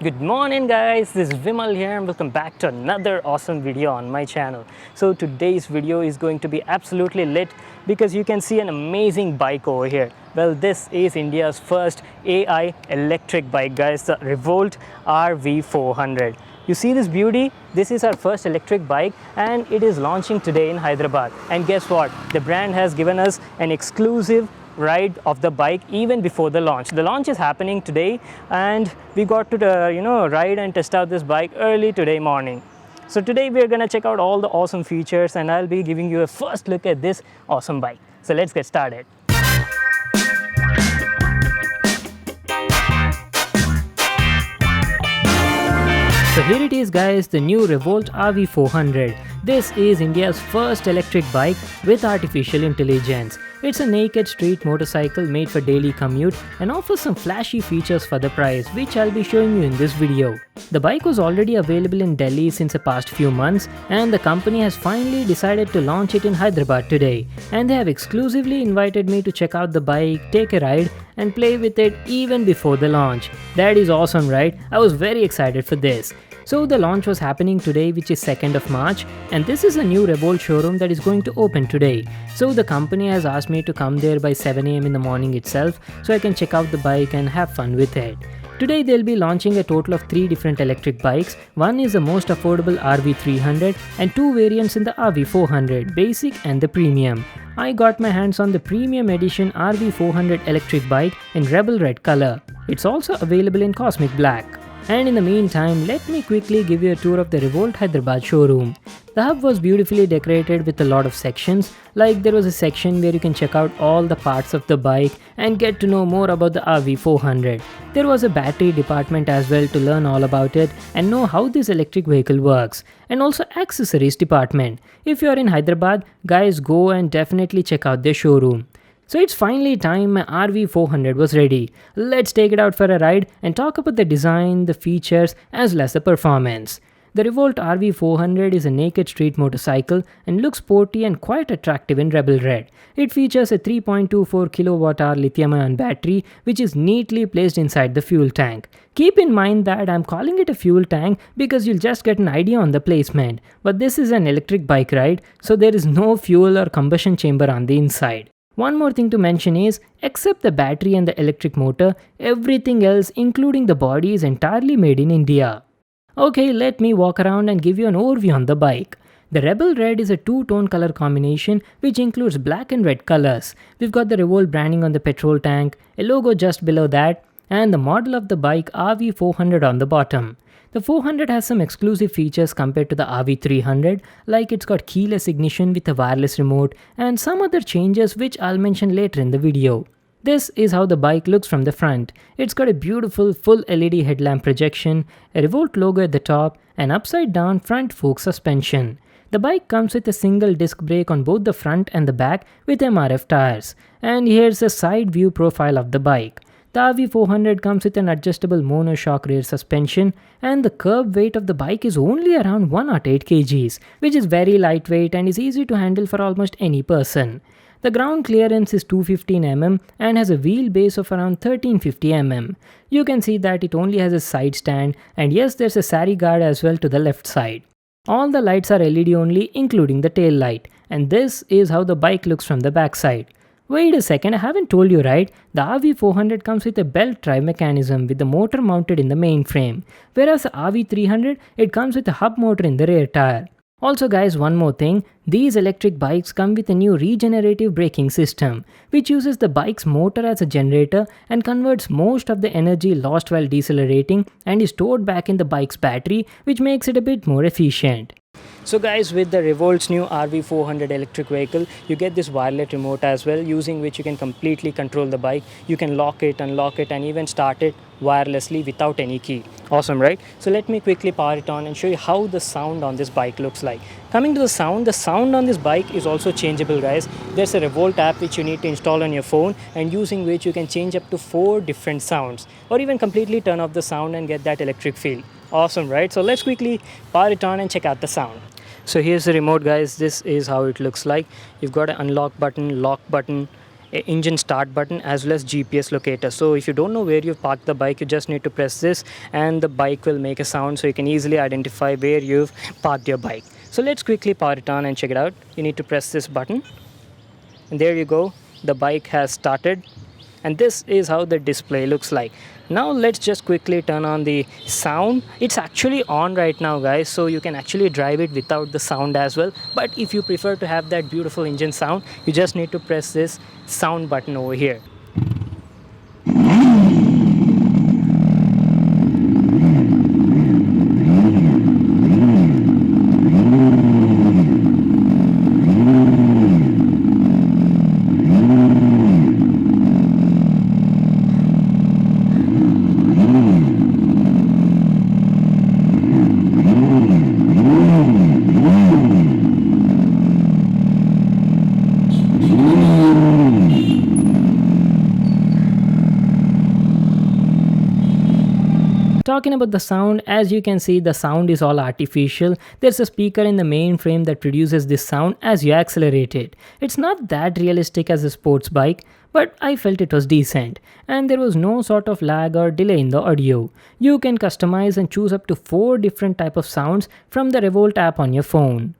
Good morning guys, this is Vimal here and welcome back to another awesome video on my channel. So today's video is going to be absolutely lit because you can see an amazing bike over here. Well, this is India's first AI electric bike guys, the Revolt RV400. You see this beauty? This is our first electric bike and it is launching today in Hyderabad. And guess what? The brand has given us an exclusive ride of the bike even before the launch. The launch is happening today and we got to ride and test out this bike early today morning. So today we are going to check out all the awesome features and I'll be giving you a first look at this awesome bike. So let's get started. So here it is guys, the new Revolt RV400. This is India's first electric bike with artificial intelligence. It's a naked street motorcycle made for daily commute and offers some flashy features for the price, which I'll be showing you in this video. The bike was already available in Delhi since the past few months and the company has finally decided to launch it in Hyderabad today. And they have exclusively invited me to check out the bike, take a ride and play with it even before the launch. That is awesome, right? I was very excited for this. So the launch was happening today, which is 2nd of March, and this is a new Revolt showroom that is going to open today. So the company has asked me to come there by 7 AM in the morning itself so I can check out the bike and have fun with it. Today they'll be launching a total of 3 different electric bikes. One is the most affordable RV300 and 2 variants in the RV400, basic and the premium. I got my hands on the premium edition RV400 electric bike in Rebel Red color. It's also available in Cosmic Black. And in the meantime, let me quickly give you a tour of the Revolt Hyderabad showroom. The hub was beautifully decorated with a lot of sections, like there was a section where you can check out all the parts of the bike and get to know more about the RV400. There was a battery department as well to learn all about it and know how this electric vehicle works. And also accessories department. If you are in Hyderabad, guys, go and definitely check out their showroom. So it's finally time my RV400 was ready. Let's take it out for a ride and talk about the design, the features as well as the performance. The Revolt RV400 is a naked street motorcycle and looks sporty and quite attractive in Rebel Red. It features a 3.24 kWh lithium-ion battery which is neatly placed inside the fuel tank. Keep in mind that I'm calling it a fuel tank because you'll just get an idea on the placement. But this is an electric bike ride, so there is no fuel or combustion chamber on the inside. One more thing to mention is, except the battery and the electric motor, everything else including the body is entirely made in India. Okay, let me walk around and give you an overview on the bike. The Rebel Red is a two-tone color combination which includes black and red colors. We've got the Revolt branding on the petrol tank, a logo just below that, and the model of the bike RV400 on the bottom. The 400 has some exclusive features compared to the RV300, like it's got keyless ignition with a wireless remote and some other changes which I'll mention later in the video. This is how the bike looks from the front. It's got a beautiful full LED headlamp projection, a Revolt logo at the top, and upside down front fork suspension. The bike comes with a single disc brake on both the front and the back with MRF tires. And here's a side view profile of the bike. The RV400 comes with an adjustable monoshock rear suspension and the curb weight of the bike is only around 108 kgs, which is very lightweight and is easy to handle for almost any person. The ground clearance is 215 mm and has a wheelbase of around 1350 mm. You can see that it only has a side stand and yes, there's a sari guard as well to the left side. All the lights are LED only, including the tail light, and this is how the bike looks from the back side. Wait a second, I haven't told you right, the RV400 comes with a belt drive mechanism with the motor mounted in the main frame, whereas the RV300, it comes with a hub motor in the rear tire. Also guys, one more thing, these electric bikes come with a new regenerative braking system, which uses the bike's motor as a generator and converts most of the energy lost while decelerating and is stored back in the bike's battery, which makes it a bit more efficient. So guys, with the Revolt's new RV400 electric vehicle, you get this wireless remote as well, using which you can completely control the bike. You can lock it, unlock it and even start it wirelessly without any key. Awesome, right? So let me quickly power it on and show you how the sound on this bike looks like. Coming to the sound on this bike is also changeable guys. There's a Revolt app which you need to install on your phone and using which you can change up to 4 different sounds or even completely turn off the sound and get that electric feel. Awesome, right? So let's quickly power it on and check out the sound. So here's the remote guys, this is how it looks like. You've got an unlock button, lock button, a engine start button as well as GPS locator. So if you don't know where you've parked the bike, you just need to press this and the bike will make a sound, so you can easily identify where you've parked your bike. So let's quickly power it on and check it out. You need to press this button and there you go, the bike has started, and this is how the display looks like. Now let's just quickly turn on the sound. It's actually on right now, guys, so you can actually drive it without the sound as well. But if you prefer to have that beautiful engine sound, you just need to press this sound button over here. Talking about the sound, as you can see, the sound is all artificial. There's a speaker in the main frame that produces this sound as you accelerate it. It's not that realistic as a sports bike, but I felt it was decent, and there was no sort of lag or delay in the audio. You can customize and choose up to 4 different types of sounds from the Revolt app on your phone.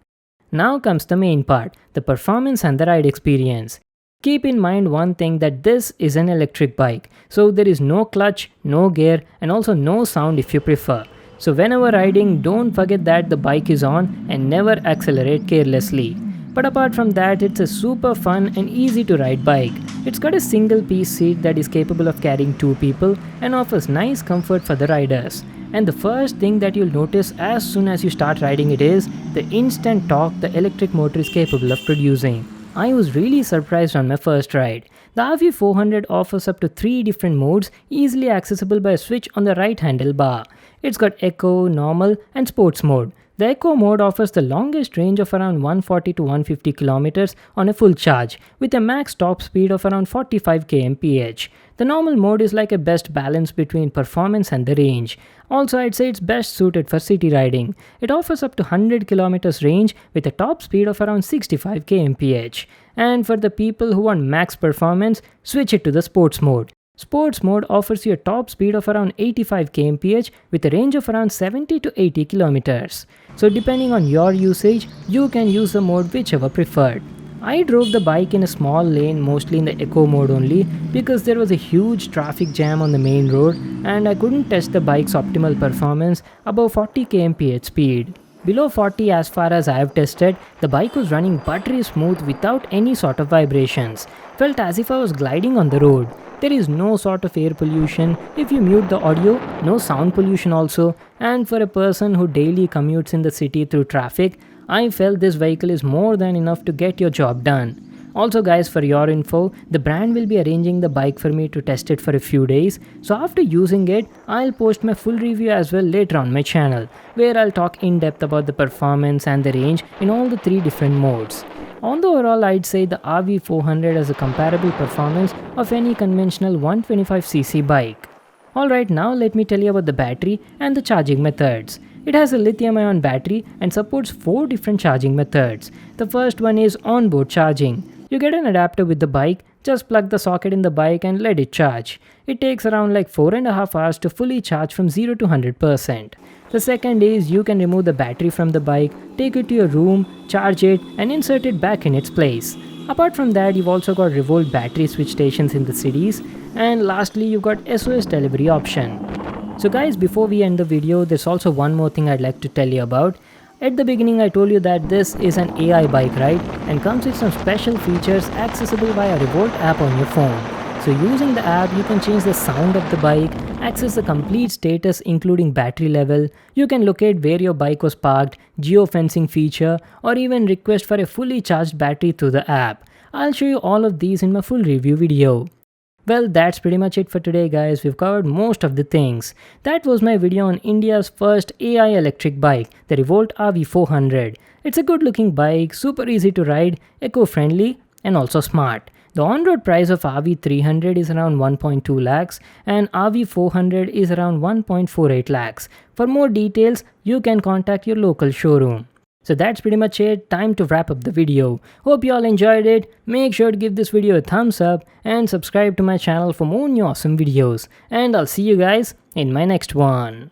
Now comes the main part, the performance and the ride experience. Keep in mind one thing, that this is an electric bike, so there is no clutch, no gear, and also no sound if you prefer. So whenever riding, don't forget that the bike is on and never accelerate carelessly. But apart from that, it's a super fun and easy to ride bike. It's got a single piece seat that is capable of carrying 2 people and offers nice comfort for the riders. And the first thing that you'll notice as soon as you start riding it is the instant torque the electric motor is capable of producing. I was really surprised on my first ride. The RV400 offers up to 3 different modes, easily accessible by a switch on the right handlebar. It's got Eco, Normal and Sports mode. The Eco mode offers the longest range of around 140 to 150 km on a full charge, with a max top speed of around 45 kmph. The normal mode is like a best balance between performance and the range. Also, I'd say it's best suited for city riding. It offers up to 100 km range with a top speed of around 65 kmph. And for the people who want max performance, switch it to the sports mode. Sports mode offers you a top speed of around 85 kmph with a range of around 70 to 80 km. So depending on your usage, you can use the mode whichever preferred. I drove the bike in a small lane, mostly in the Eco mode only, because there was a huge traffic jam on the main road and I couldn't test the bike's optimal performance above 40 kmph speed. Below 40, as far as I have tested, the bike was running buttery smooth without any sort of vibrations. Felt as if I was gliding on the road. There is no sort of air pollution. If you mute the audio, no sound pollution also. And for a person who daily commutes in the city through traffic, I felt this vehicle is more than enough to get your job done. Also guys, for your info, the brand will be arranging the bike for me to test it for a few days. So after using it, I'll post my full review as well later on my channel, where I'll talk in depth about the performance and the range in all the 3 different modes. On the overall, I'd say the RV400 has a comparable performance of any conventional 125cc bike. Alright, now let me tell you about the battery and the charging methods. It has a lithium-ion battery and supports 4 different charging methods. The first one is onboard charging. You get an adapter with the bike, just plug the socket in the bike and let it charge. It takes around like 4.5 hours to fully charge from 0 to 100%. The second is you can remove the battery from the bike, take it to your room, charge it and insert it back in its place. Apart from that, you've also got Revolt battery switch stations in the cities, and lastly you've got SOS delivery option. So guys, before we end the video, there's also one more thing I'd like to tell you about. At the beginning I told you that this is an AI bike, right, and comes with some special features accessible via Revolt app on your phone. So using the app, you can change the sound of the bike, access the complete status including battery level, you can locate where your bike was parked, geofencing feature, or even request for a fully charged battery through the app. I'll show you all of these in my full review video. Well, that's pretty much it for today guys. We've covered most of the things. That was my video on India's first AI electric bike, the Revolt RV400. It's a good looking bike, super easy to ride, eco-friendly and also smart. The on-road price of RV300 is around 1.2 lakhs and RV400 is around 1.48 lakhs. For more details, you can contact your local showroom. So that's pretty much it. Time to wrap up the video. Hope you all enjoyed it. Make sure to give this video a thumbs up and subscribe to my channel for more new awesome videos. And I'll see you guys in my next one.